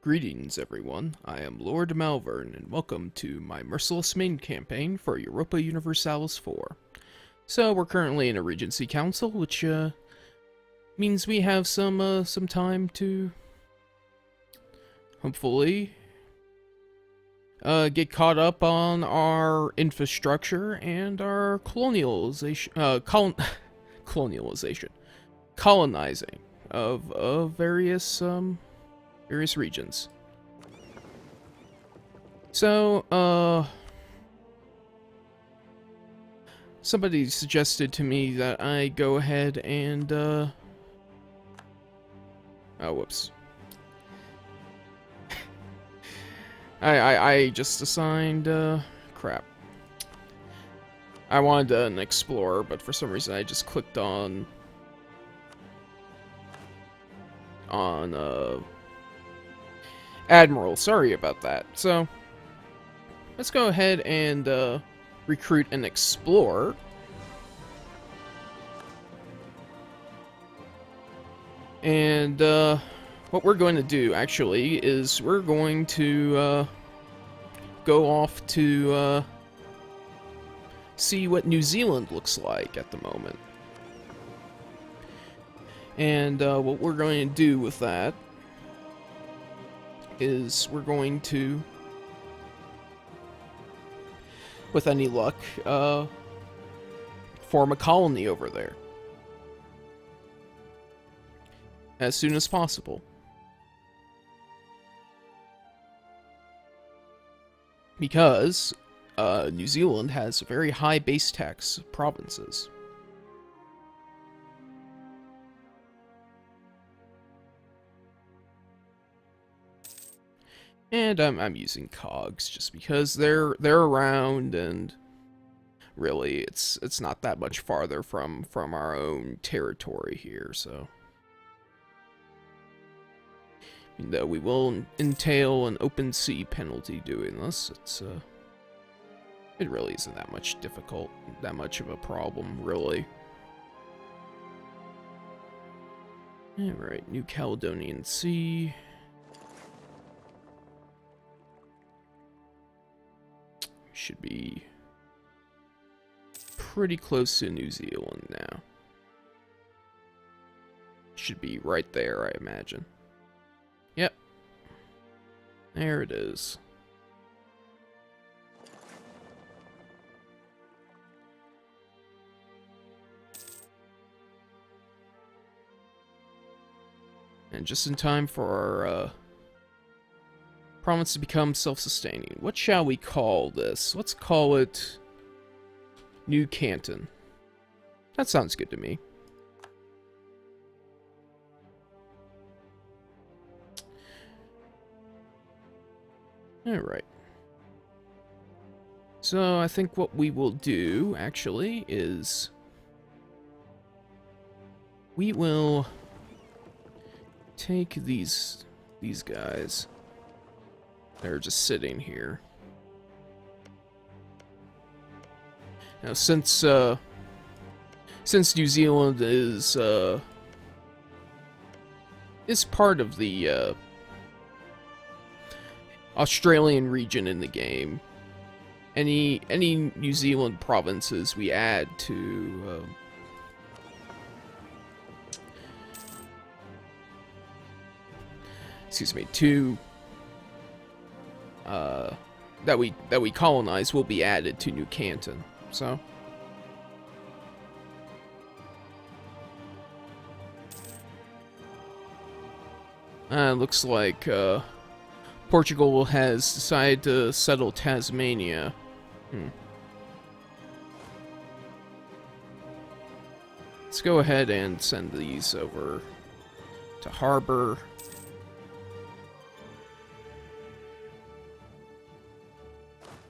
Greetings, everyone. I am Lord Malvern, and welcome to my Merciless main campaign for Europa Universalis IV. So, we're currently in a Regency Council, which, means we have some time to, hopefully, get caught up on our infrastructure and our colonialization, colonizing of various regions. So, somebody suggested to me that I go ahead and, oh, whoops. I just assigned, crap. I wanted an explorer, but for some reason I just clicked on, Admiral. Sorry about that. So, let's go ahead and, recruit an explorer. And, what we're going to do, actually, is we're going to, go off to, see what New Zealand looks like at the moment. And, what we're going to do with that is we're going to, with any luck, form a colony over there as soon as possible. Because New Zealand has very high base tax provinces. And I'm using cogs just because they're around, and really it's not that much farther from our own territory here, so. Though we will entail an open sea penalty doing this, it really isn't that much of a problem, really. Alright, New Caledonian Sea. Should be pretty close to New Zealand now. Should be right there, I imagine. Yep. There it is. And just in time for our province to become self-sustaining. What shall we call this? Let's call it New Canton. That sounds good to me. Alright. So, I think what we will do, actually, is we will take these guys. They're just sitting here. Now, since New Zealand is part of the Australian region in the game, any New Zealand provinces we add to that we colonize will be added to New Canton. So looks like Portugal has decided to settle Tasmania. Let's go ahead and send these over to Harbor.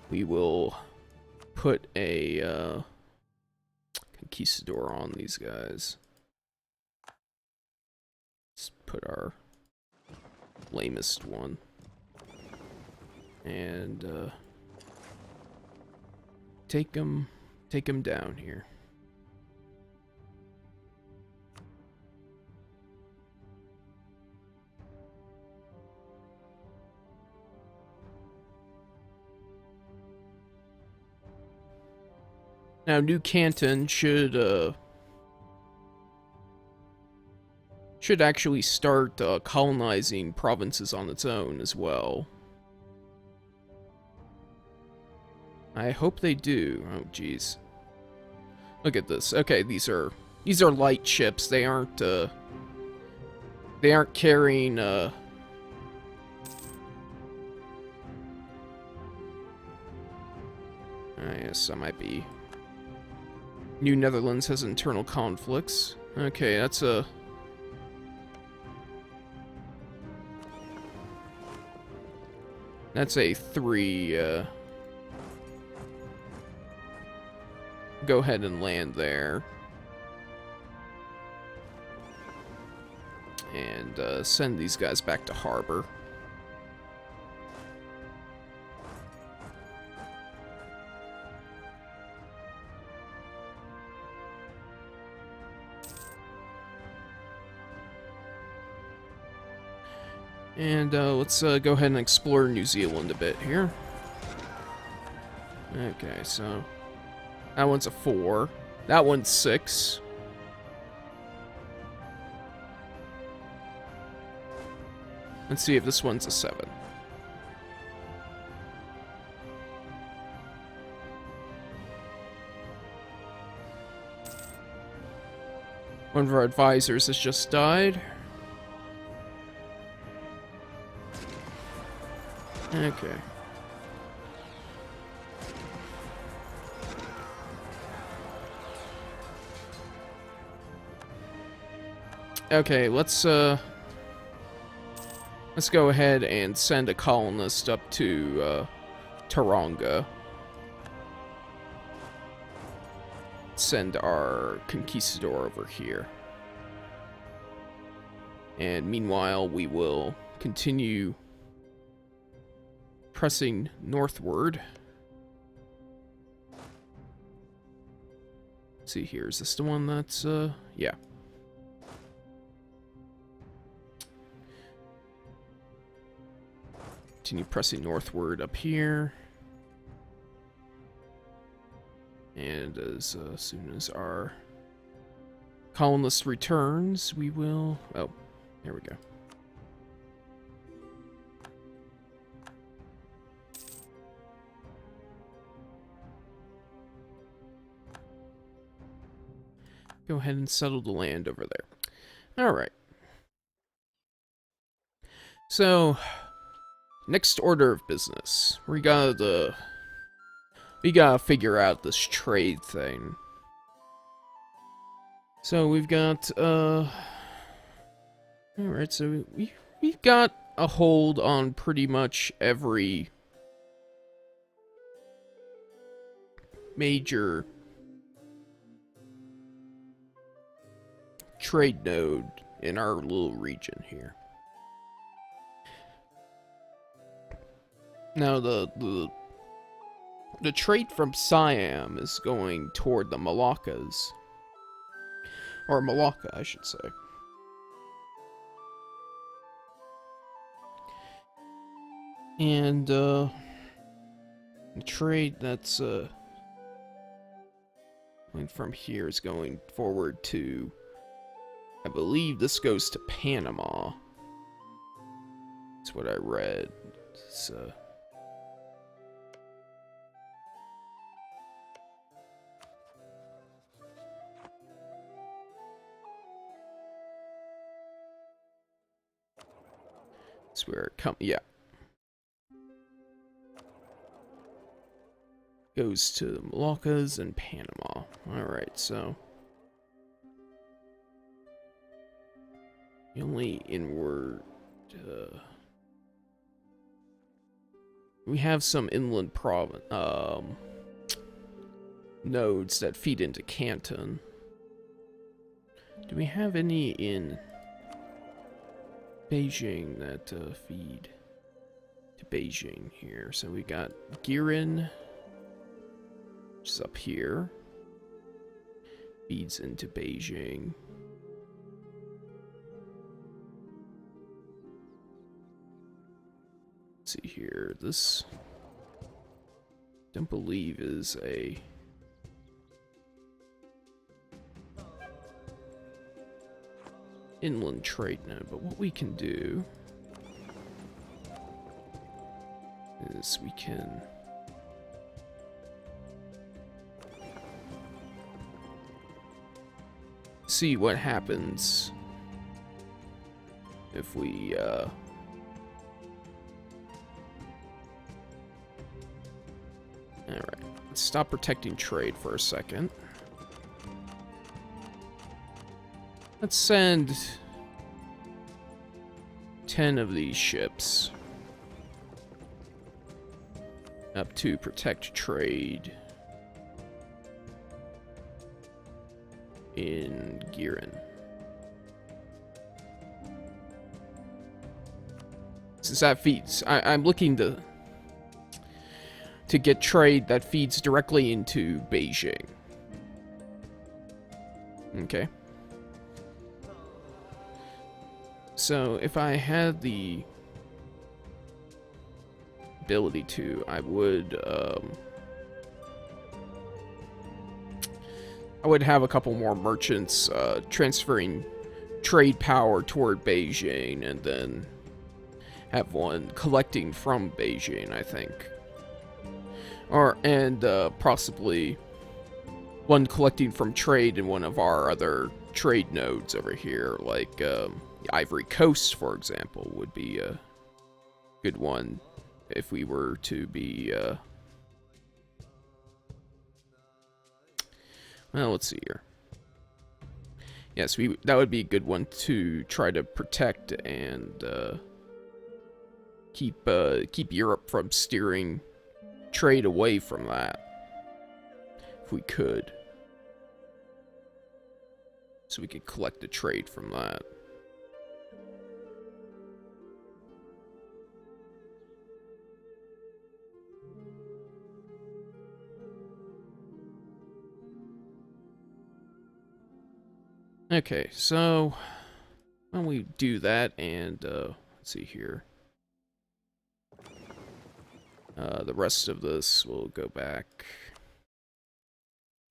We will put a conquistador on these guys. Let's put our lamest one. And take him down here. Now, New Canton should actually start colonizing provinces on its own as well. I hope they do. Oh, jeez. Look at this. Okay, these are light ships. They aren't carrying yes, that might be. New Netherlands has internal conflicts. Okay, that's a. That's a 3. Go ahead and land there. And send these guys back to harbor. And let's go ahead and explore New Zealand a bit here. Okay, so that one's a 4. That one's 6. Let's see if this one's a 7. One of our advisors has just died. Okay. Okay, let's go ahead and send a colonist up to Taronga. Send our conquistador over here. And meanwhile, we will continue pressing northward. Let's see here, is this the one that's, yeah. Continue pressing northward up here. And as soon as our colonist returns, we will... Oh, there we go. Go ahead and settle the land over there. Alright. So, next order of business. We gotta figure out this trade thing. So we've got, alright, so we've got a hold on pretty much every major trade node in our little region here. Now the trade from Siam is going toward the Moluccas. Or Malacca, I should say. And the trade that's going from here is going forward to, I believe this goes to Panama. That's what I read. It's that's where it comes. Yeah. Goes to the Moluccas and Panama. Alright, so the only inward we have some inland nodes that feed into Canton. Do we have any in Beijing that feed to Beijing here? So we got Girin, which is up here, feeds into Beijing. Let's see here, this don't believe is a inland trade node, but what we can do is we can see what happens if we alright, let's stop protecting trade for a second. Let's send 10 of these ships up to protect trade in Giran. Since that feeds, I'm looking to get trade that feeds directly into Beijing. Okay. So if I had the ability to, I would have a couple more merchants transferring trade power toward Beijing, and then have one collecting from Beijing, I think. And possibly one collecting from trade in one of our other trade nodes over here, like the Ivory Coast, for example, would be a good one if we were to be, well, let's see here. Yes, that would be a good one to try to protect and keep Europe from steering trade away from that, if we could. So we could collect the trade from that. Okay, so why don't we do that, and let's see here. The rest of this will go back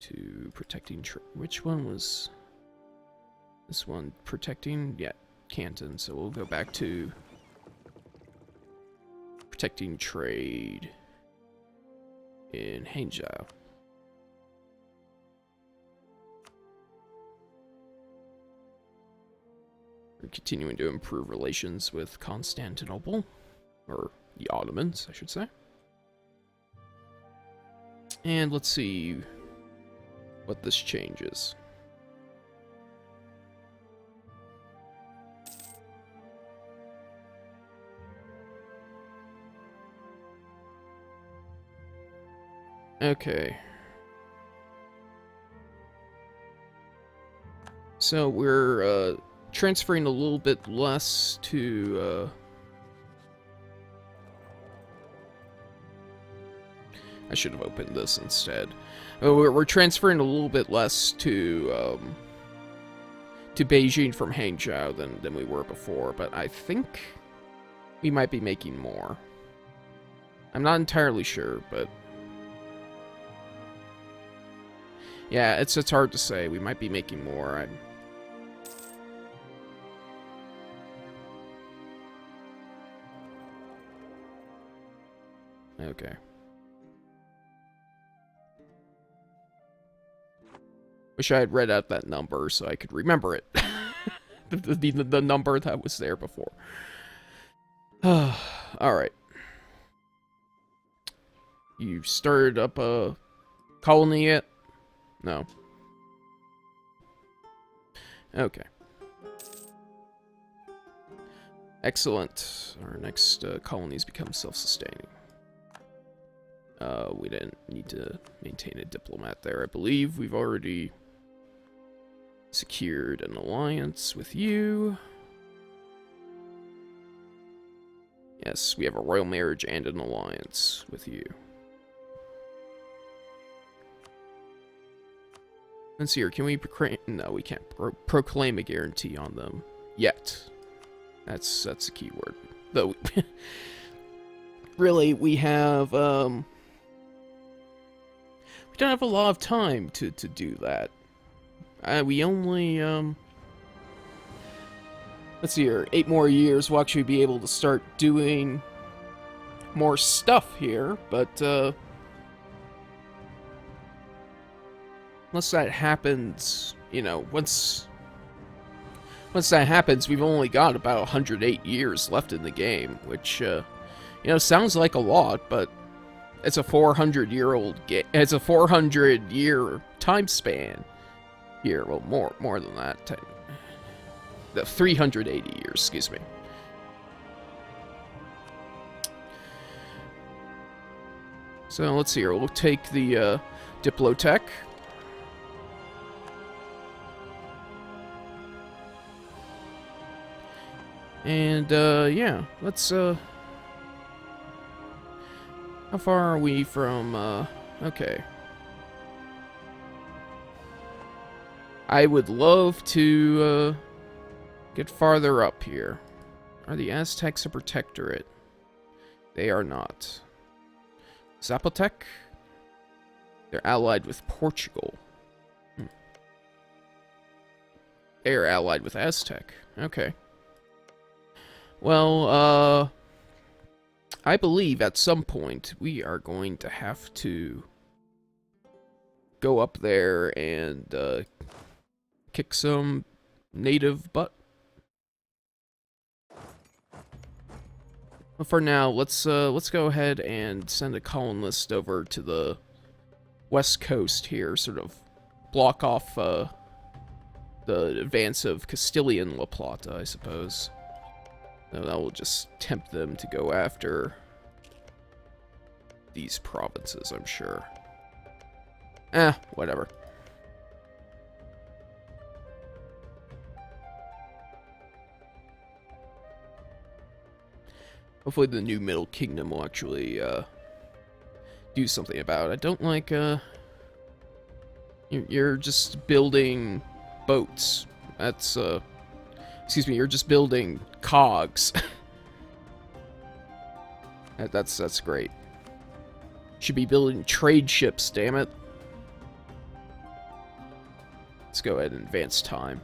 to protecting which one was this one? Protecting? Yeah, Canton. So we'll go back to protecting trade in Hangzhou. We're continuing to improve relations with Constantinople, or the Ottomans, I should say. And let's see what this changes. Okay. So we're transferring a little bit less to I should have opened this instead. We're transferring a little bit less to Beijing from Hangzhou than we were before, but I think we might be making more. I'm not entirely sure, but yeah, it's hard to say. We might be making more. Okay. Wish I had read out that number so I could remember it. the number that was there before. Alright. You started up a colony yet? No. Okay. Excellent. Our next colonies become self-sustaining. We didn't need to maintain a diplomat there. I believe we've already secured an alliance with you. Yes, we have a royal marriage and an alliance with you. Let's see here. Can we proclaim? No, we can't proclaim a guarantee on them yet. That's the key word. Though, really, we have we don't have a lot of time to do that. We only let's see here, 8 more years, we'll actually be able to start doing more stuff here, but, unless that happens, you know, once that happens, we've only got about 108 years left in the game, which, you know, sounds like a lot, but it's a 400-year-old game. It's a 400-year time span here. Well, more than that. The 380 years, excuse me. So let's see here. We'll take the Diplotech. And yeah, let's how far are we from okay. I would love to get farther up here. Are the Aztecs a protectorate? They are not. Zapotec? They're allied with Portugal. They are allied with Aztec. Okay. Well, I believe at some point we are going to have to go up there and kick some native butt. But for now, let's go ahead and send a colonist over to the west coast here, sort of block off the advance of Castilian La Plata, I suppose. No, that will just tempt them to go after these provinces, I'm sure. Whatever. Hopefully the new Middle Kingdom will actually do something about it. I don't like, you're just building boats. That's, excuse me, you're just building cogs. That's great. Should be building trade ships, damn it. Let's go ahead and advance time.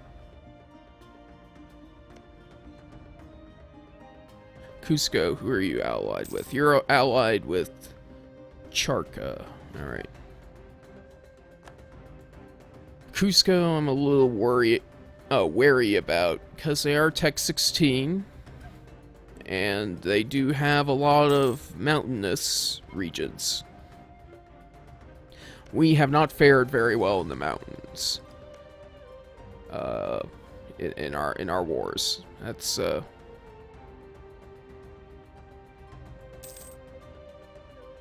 Cusco, who are you allied with? You're allied with Charca. Alright. Cusco, I'm a little wary about, because they are Tech 16, and they do have a lot of mountainous regions. We have not fared very well in the mountains. In our wars. That's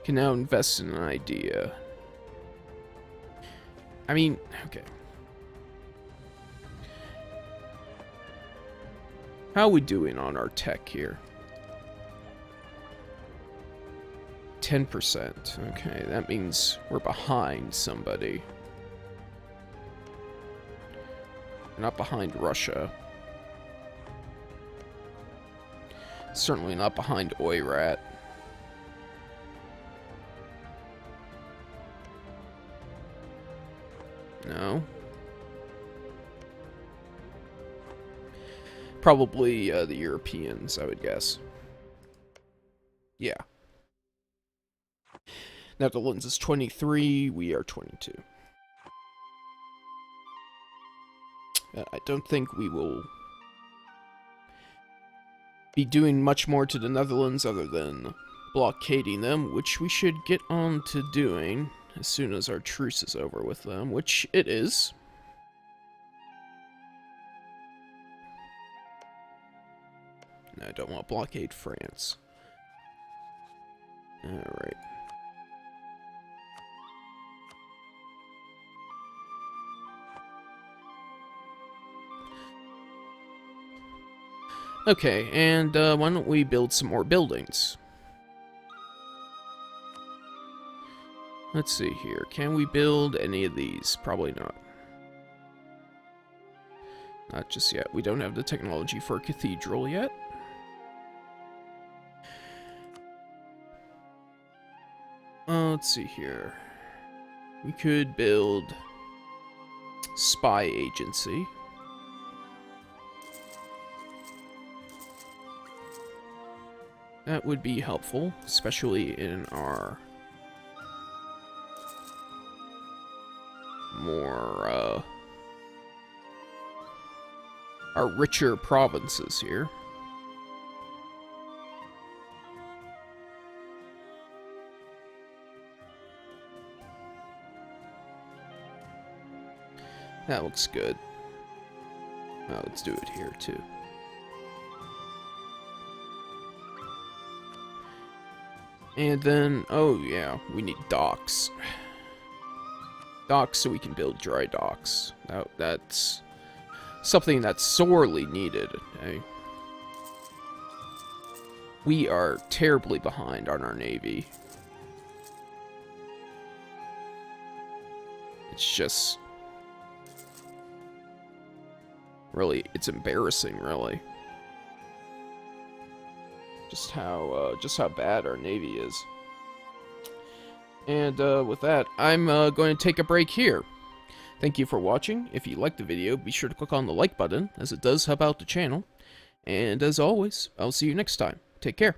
can now invest in an idea. I mean, okay. How are we doing on our tech here? 10%. Okay, that means we're behind somebody. We're not behind Russia. Certainly not behind Oirat. No. Probably the Europeans, I would guess. Yeah. Netherlands is 23, we are 22. I don't think we will be doing much more to the Netherlands other than blockading them, which we should get on to doing as soon as our truce is over with them, which it is. No, I don't want to blockade France. Alright. Okay, and why don't we build some more buildings? Let's see here. Can we build any of these? Probably not. Not just yet. We don't have the technology for a cathedral yet. Let's see here. We could build spy agency. That would be helpful, especially in our more, our richer provinces here. That looks good. Now let's do it here too. And then, oh yeah, we need docks. Docks so we can build dry docks. That's something that's sorely needed. Okay? We are terribly behind on our navy. It's just... really, it's embarrassing, really. Just how bad our navy is. And with that, I'm going to take a break here. Thank you for watching. If you liked the video, be sure to click on the like button, as it does help out the channel. And as always, I'll see you next time. Take care.